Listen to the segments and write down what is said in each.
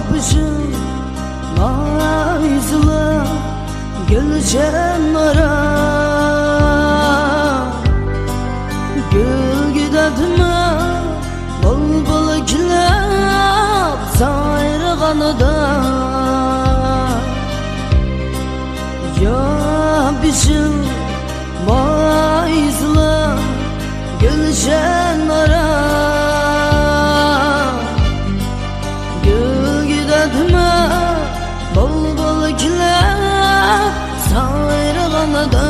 yapışın mayzılı gülşen ara gül gidetme bulbul kilap sayrğanıda yapışın mayzılı gülşen ara gül gidetme bulbul kilap sayrğanıda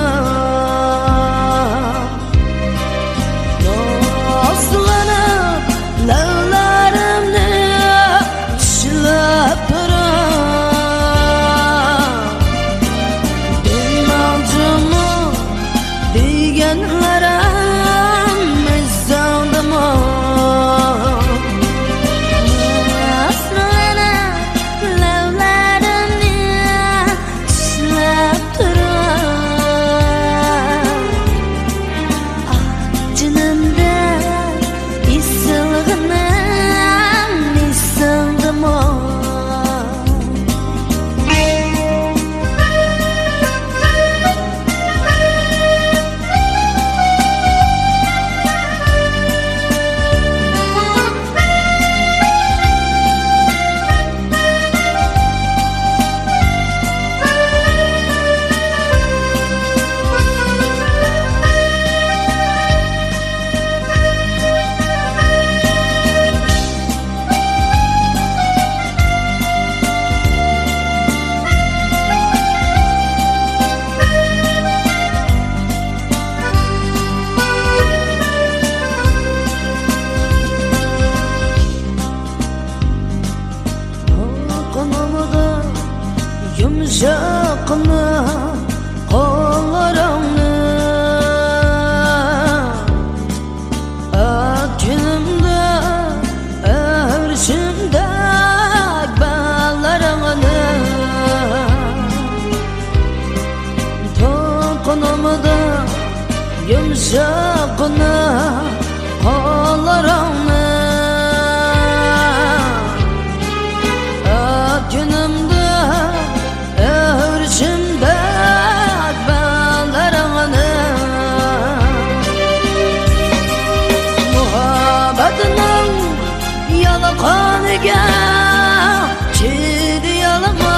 dostlanıp lavlarimni tishlab turar demoqchimi deganlarim esdamdimi yumşaqna qo'llaringni akimda arshimda ballaringni to'qinimda yumshaqna qo'llaringni akimda yalaqoniga chidi yalama